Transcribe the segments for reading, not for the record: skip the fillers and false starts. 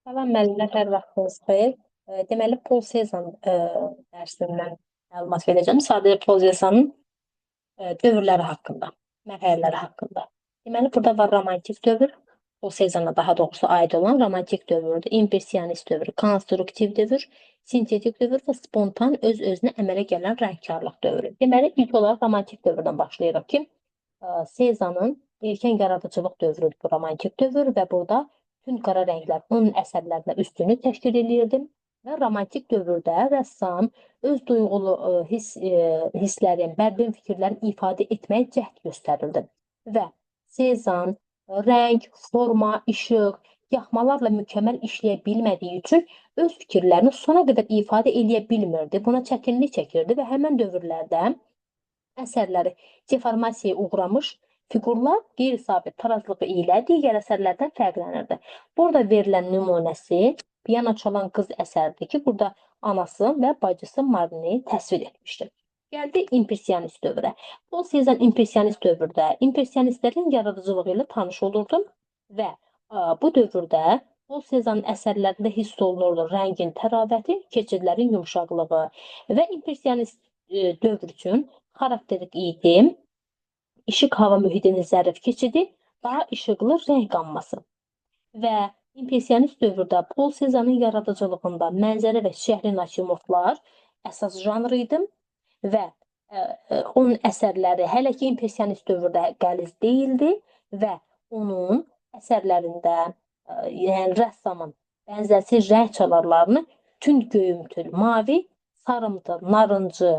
Salam müəllimlər, hər vaxtınız xeyir. Deməli, Paul Cézanne dərsindən məlumat verəcəm. Sadəcə Paul Cézanne'ın dövrləri haqqında, mərhələləri haqqında. Deməli, burada var romantik dövr, Paul Cézanne'a daha doğrusu aid olan romantik dövrdür, impressionist dövr, konstruktiv dövr, sintetik dövr və spontan öz-özünə əmələ gələn rəngkarlıq dövrü. Deməli, ilk olaraq romantik dövrdən başlayırıq ki, Cézanne'ın erkən yaradıcılıq dövrüdür bu romantik dövr və burada bütün qara rənglər onun əsərlərinə üstünlük təşkil edirdi və romantik dövrdə rəssam öz duyğulu hisslərin, bədbin fikirlərin ifadə etməyə cəhd göstərirdi və Cézanne rəng, forma, işıq, yaxmalarla mükəmməl işləyə bilmədiyi üçün öz fikirlərini sona qədər ifadə eləyə bilmirdi. Buna çətinlik çəkirdi və həmin dövrlərdə əsərləri deformasiyaya uğramış fiqurlar qeyri-sabit tarazlığı ilə digər əsərlərdən fərqlənirdi. Burada verilən nümunəsi piyano çalan qız əsəridir ki, burada anası və bacısı Marini təsvir etmişdir. Gəldik impressionist dövrə. Paul Cézanne impressionist dövrdə impressionistlərin yaradıcılığı ilə tanış olurdu və bu dövrdə Paul Cézanne əsərlərində hiss olunurdu rəngin təravəti, keçidlərin yumşaqlığı və impressionist dövr üçün xarakterik idi. İşıq hava mühitinin zərif keçidi, daha işıqlı rəng qamması və impressionist dövrdə Paul Cézanne'ın yaradıcılığında mənzərə və şəhri natürmortlar əsas janr idi və onun əsərləri hələ ki impressionist dövrdə qəliz deyildi və onun əsərlərində yəni rəssamın bənzərsiz rəng çalarlarını tünd göyümtül, mavi, sarımtıl, narıncı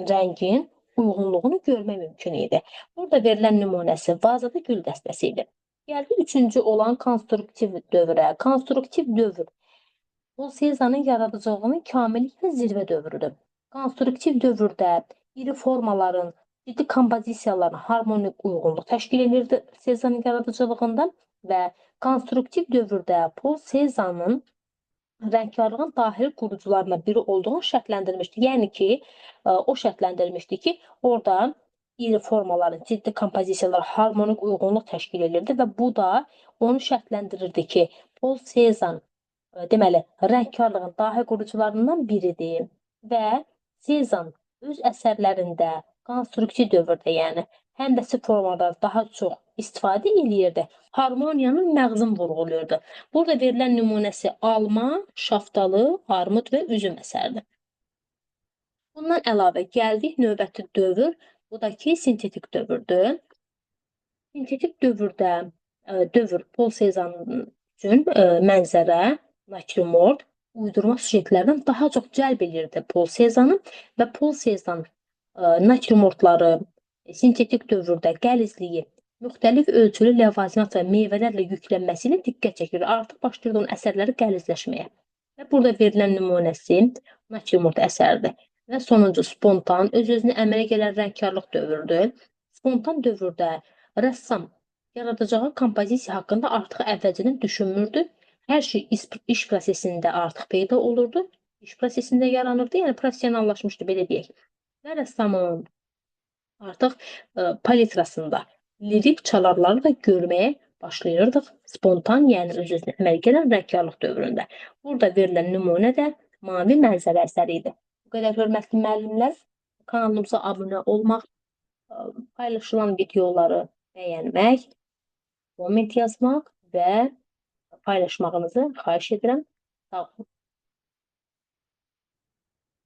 rəngin uyğunluğunu görmək mümkün idi. Burada verilən nümunəsi vazada gül dəstəsi idi. Gəldi üçüncü olan konstruktiv dövrə. Konstruktiv dövr Paul Cézanne'ın yaradıcılığının kamillik və zirvə dövrüdür. Konstruktiv dövrdə iri formaların, ciddi kompozisiyaların harmonik uyğunluq təşkil edirdi Cézanne'ın yaradıcılığında və konstruktiv dövrdə Paul Cézanne'ın rəngkarlığın daxili qurucularından biri olduğunu şərtləndirmişdi. Yəni ki, o şərtləndirmişdi ki, orada iri formaların, ciddi kompozisiyalar harmonik uyğunluq təşkil edirdi və bu da onu şərtləndirirdi ki, Paul Cézanne deməli, rəngkarlığın dahi qurucularından biridir və Cézanne öz əsərlərində konstruktiv dövrdə, yəni həndəsi formadan daha çox istifadə eləyirdi. Harmoniyanın məğzin vurğulayırdı. Burada verilən nümunəsi alma, şaftalı, armud və üzüm əsəridir. Bundan əlavə gəldik növbəti dövr, bu da ki, sintetik dövrdür. Sintetik dövrdə Paul Cézanne üçün mənzərə, natürmort, uydurma süjetlərdən daha çox cəlb edirdi Paul Cézanne və Paul Cézanne natürmortları sintetik dövrdə qəlizliyi, müxtəlif ölçülü ləvazimat və meyvələrlə yüklənməsi ilə diqqət çəkir. Artıq başlayırdı onun əsərləri qəlizləşməyə. Və burada verilən nümunəsi natürmort əsəridir. Və sonuncu spontan, öz-özünə əmələ gələn rəngkarlıq dövrüdür. Spontan dövrdə rəssam yaradacağı kompozisiya haqqında artıq əvvəlcədən düşünmürdü. Hər şey iş prosesində artıq peyda olurdu. İş prosesində yaranırdı, yəni professionallaşmışdı, belə deyək. Və rəssamın artıq palitrasında lirik çalarları da görməyə başlayırdıq. Spontan, yəni öz-özünə əmələ gələn rəngkarlıq dövründə. Burada verilən nümunə də mavi mənzərə əsəri idi. Bu qədər hörmətli müəllimlər, kanalımıza abunə olmaq, paylaşılan videoları bəyənmək, komment yazmaq və paylaşmağınızı xahiş edirəm. Sağ olun.